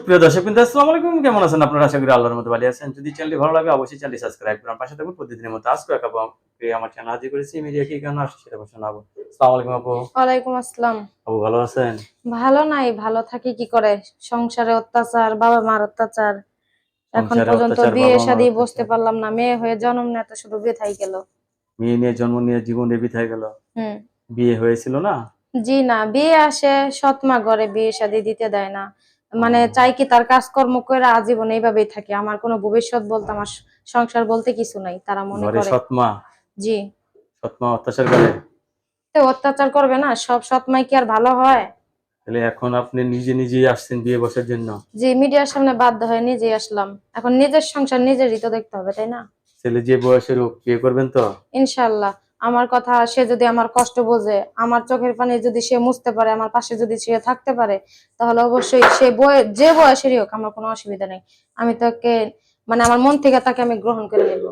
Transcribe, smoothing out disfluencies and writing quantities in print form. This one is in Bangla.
সুপ্রিয় দর্শকবৃন্দ, আসসালামু আলাইকুম। কেমন আছেন আপনারা? আশা করি আল্লাহর মতো ভালো আছেন। যদি চ্যানেলটি ভালো লাগে অবশ্যই চ্যানেলটি সাবস্ক্রাইব করুন, পাশে থাকুন। প্রতিদিনের মতো আজকে আমার চ্যানেল হাজির করেছি। মিডিয়া কি কেন আসছে সেটা শোনাবো। আসসালামু আলাইকুম আপু। ওয়ালাইকুম আসসালাম। আপু ভালো আছেন? ভালো নাই, ভালো থাকি কি করে? সংসারে অত্যাচার, বাবা মার অত্যাচার। এখন সংসারে পর্যন্ত অত্যাচার, বিয়ে বাবা মার শাদী বসতে অত্যাচার। পারলাম না, মেয়ে হয়ে জন্ম নিয়ে তো শুধু বৃথাই গেল। মেয়ে নিয়ে জন্ম নিয়ে জীবন বৃথায় গেল। হুম। বিয়ে হয়েছিল না? জি না, বিয়ে আসে সৎমা ঘরে, বিয়ে শাদী দিতে দেয় না। ও, মানে চাই কি তার কাজকর্ম করে আজীবন এইভাবেই থাকে, আমার কোনো ভবিষ্যৎ বলতে, আমার সংসার বলতে কিছু নাই, তারা মনে ঘরে করে। সৎমা জি। সৎমা অত্যাচার করে। তো অত্যাচার করবে না? সব সৎমাই কি আর ভালো হয়? তাহলে এখন আপনি নিজে নিজেই আসছেন বিয়ে বসার জন্য? জি, মিডিয়ার সামনে বাধ্য হয়ে নিজেই আসলাম। এখন নিজের সংসার নিজেরই তো দেখতে হবে, তাই না? ছেলে যে বয়সের হোক, বিয়ে করবেন তো? ইনশাল্লাহ। আমার কথা সে যদি আমার কষ্ট বোঝে, আমার চোখের পানি যদি সে মুছতে পারে, আমার পাশে যদি সে থাকতে পারে, তাহলে অবশ্যই সে যে বয়সেরই হোক আমার কোনো অসুবিধা নেই। আমি তাকে, মানে আমার মন থেকে তাকে আমি গ্রহণ করে নেব।